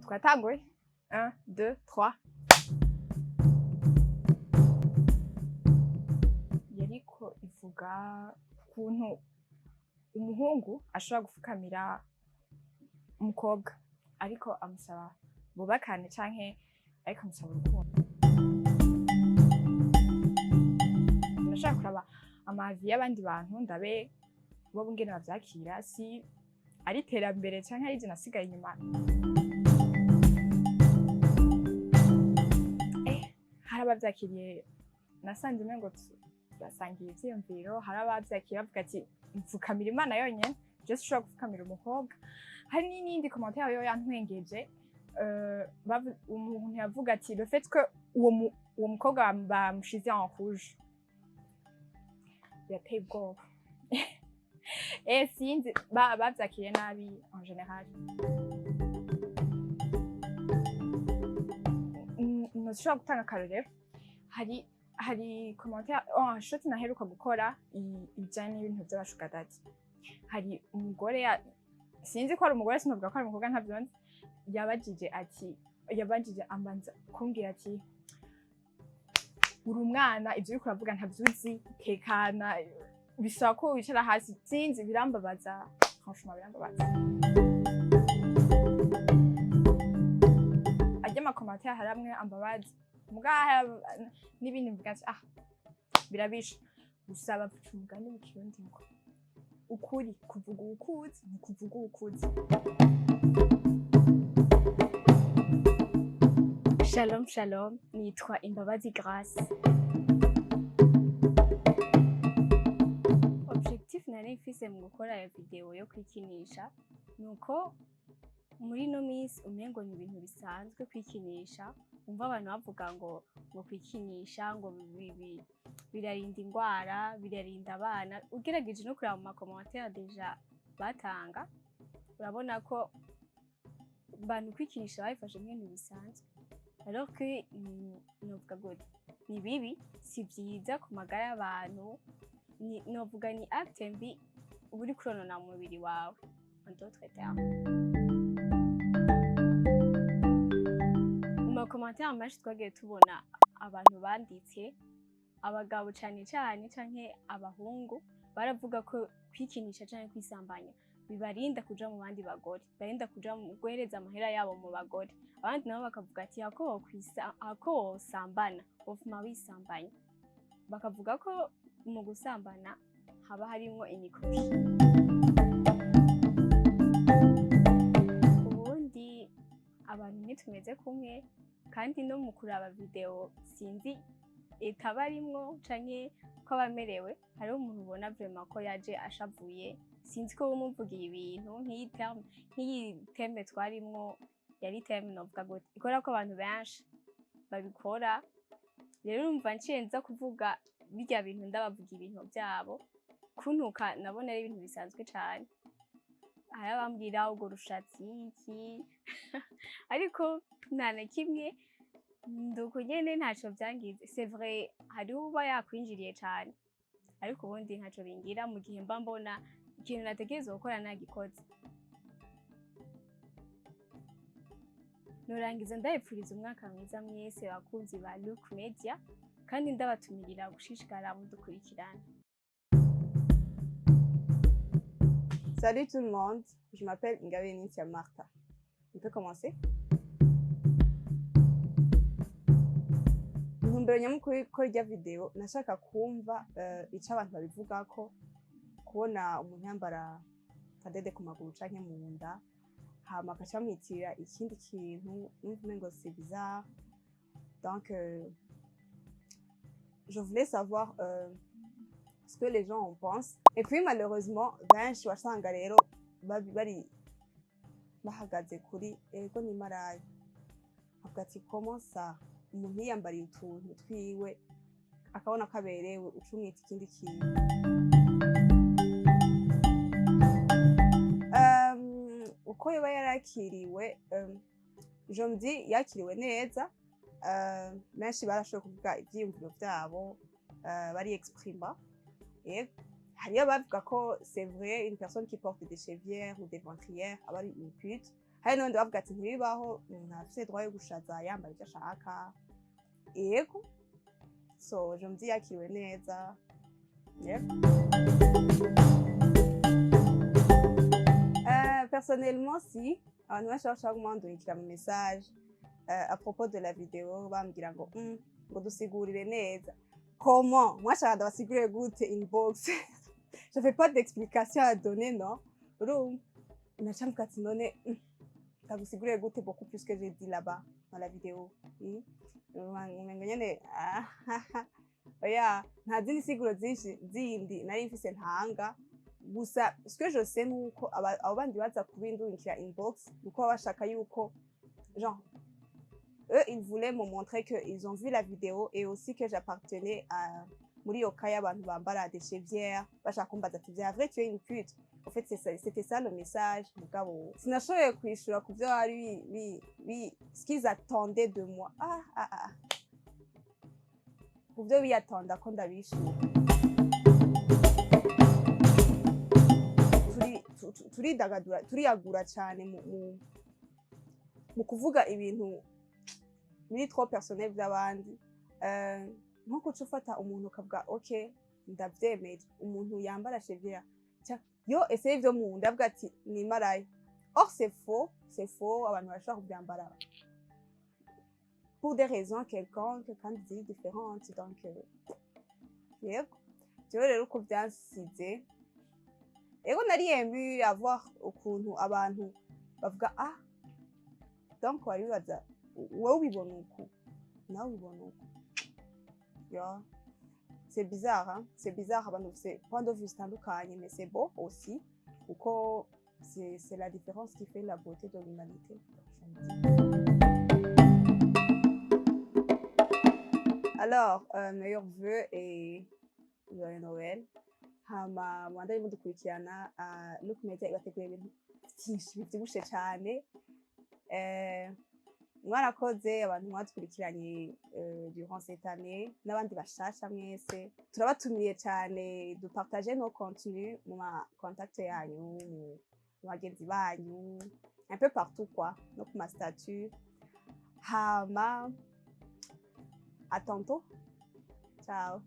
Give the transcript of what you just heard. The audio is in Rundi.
Twatanguye 1 2 3 yariko ivuga ukuntu umuhungu ashobora gufukamira umukobwa ariko amusaba bubakane canke ariko amusaba urukundo. Ndashaka kuraba amavi y'abandi bantu ndabe bo ngene bavyakira, si ari iterambere canke ari je nasigaye inyuma. Hari abavyakiriye nasanze umengo basangiye ivyiyumviro, hari abavyakiriye bavuga ati mfukamira Imana yonyene, je sinshobora gufukamira umukobwa. Hari n'iyindi commentaire yo yantwengeje, umuntu yavuga ati le fait que uwo mukobwa bamushize en rouge yateye ubwoba. Sinzi bavyakiriye nabi en général. Ntushobora gutanga akarorero, hari commentaire shoti naheruka gukora ijanye n'ibintu vy'abashuga daddy. Hari umugore sinzi ko ari umugore, sinovuga ko ari umukobwa, ntavyonzi, yabajije amanza kumbwira ati uri umwana, ivyo uriko uravuga ntavyuzi, tekana, bisaba ko wicara hasi. Sinzi, birambabaza, franchement birambabaza. Arya amakomantere hari amwe ambabaza, mugaha n'ibindi mvuga ati birabisha. Gusa bavuga umugani mu Kirundi ngo ukuri kuvuga uwukuzi ntikuvuga uwukuzi. Shalom shalom, nitwa Imbabazi Grace. Objectif nari mfise mu gukora iyo video yo kwikinisha nuko muri no minsi umengo ni ibintu bisanzwe kwikinisha. Umva abantu bavuga ngo kwikinisha ngo birarinda indwara, birarinda abana. Ugerageje no kureba mu makomantere deja batanga, urabona ko abantu kwikinisha babifashe nk'ibintu bisanzwe. Alors que novuga gute, ni bibi, si vyiza ku magara y'abantu, novuga ni acte mbi uba uriko uronona mu mubiri wawe, en d'autres termes. Mu makomantere menshi twagiye tubona abantu banditse, abagabo cane cane canke abahungu baravuga ko kwikinisha canke kwisambanya bibarinda kuja mu bandi bagore, bibarinda kuja mu guhereza amahera yabo mu bagore. Abandi nabo bakavuga ati ako wosambana wofuma wisambanya. Bakavuga ko mu gusambana haba harimwo imikoshi. Ubundi abantu ntitumeze kumwe, kandi no mu kuraba video sinzi etaba arimwo canke ko abamerewe. Hariho umuntu ubona vraiment ko yaje ashavuye, sinzi ko bumuvugiye ibintu nk'iyi terme twarimwo yari terme novuga gute ikora ko abantu benshi babikora. Rero urumva nciye nza kuvuga birya bintu ndabavuga ibintu vyabo kuntuka, nabona ari ibintu bisanzwe cane. Hari abambwira ubwo rushatsi iki ariko nta na kimwe, nduko nyene ntaco vyangize. C'est vrai, hariho uba yakwinjiriye cane, ariko ubundi ntaco bingira mu gihe mba mbona ikintu nategerezwa gukora nagikoze. Norangiza ndabipfuriza umwaka mwiza mwese bakunzi ba Look Media, kandi ndabatumirira gushishikara mudukurikirana. Salut tout le monde, je m'appelle Ingabire Nintia Martha. On peut commencer? Intumbero nyamukuru ko rya video nashaka kumva ico abantu babivugako, kubona umuntu yambara kadede ku maguru canke mu nda hama akaca bamwitirira ikindi kintu, numva umengo c'est bizarre. Donc je voulais savoir ce que les gens en pensent. Et puis malheureusement benshi wasanga rero bari bahagaze kuri ego ni marayi, avuga ati comment ça umuntu yiyambariye utuntu twiwe akabona kaberewe ucumwita ikindi kintu. Uko yoba yarakiriwe, je me dis yakiriwe neza. Benshi barashoboye kuvuga ivyiyumviro vyabo, bari exprima. Hariyo bavuga ko c'est vrai une personne qui porte des chevières ou des ventrières aba ari une pute, hari n'abandi bavuga ati ntibibaho umuntu afise droit yo gushaza yambara ivyo ashaka yego so je me dis yakiriwe neza yego. Personnellement si abantu benshi bashaka kumandungikira mu message à propos de la vidéo bambwira ngo ngo dusigurire neza. Comment mwashaka ndabasigurire gute inbox? Je fais pas d'explication à donner non. Urumva naca mvuga ati none ndagusigurire gute beaucoup plus que j'ai dit là-bas dans la vidéo. Umenga nyene oya nta zindi siguro zindi nari mfise ntanga gusa ce que je sais nuko abo bandi baza kubindungikira inbox nuko baba bashaka yuko genre eux ils voulaient me montrer que ils ont vu la vidéo et aussi que j'appartenais à muri yo kaya abantu bambara des chevières bashaka kumbaza ati vya vrai tu es une pute. En fait c'était ça le message mugabo sinashoboye kwishura ku byo bari ce qu'ils attendaient de moi ku byo biyatonda ko ndabishura turidagadura turiyagura cyane mu kuvuga ibintu biri trop personnel by'abandi nko kuca ufata umuntu ukavuga ok ndabyemeye umuntu yambara chevière yo ese ivyo mu ndavuga ati ni maraya or c'est faux abantu bashobora kubyambara pour des raisons quelconques kandi ziri différentes donc yego jewe rero uko byansize ego nari ému avoir ukuntu abantu bavuga donc wari bibaza wowe ubibona uku nawe ubibona uku yo c'est bizarre hein c'est bizarre abantu c'est point de vue zitandukanye mais c'est beau aussi kuko c'est la différence qui fait la beauté de l'humanité. Alors meilleurs vœux et joyeux Noël. Hama mwandari mudukurikirana Look Media ibateguye ibintu byinshi bivyibushe cyane mwarakoze abantu mwadukurikiranye durant cette année n'abandi bashasha mwese turabatumiye cyane dupartager nos contenus mu ma contact yanyu mu bagenzi banyu un peu partout quoi no ku ma statut hama à tantôt ciao.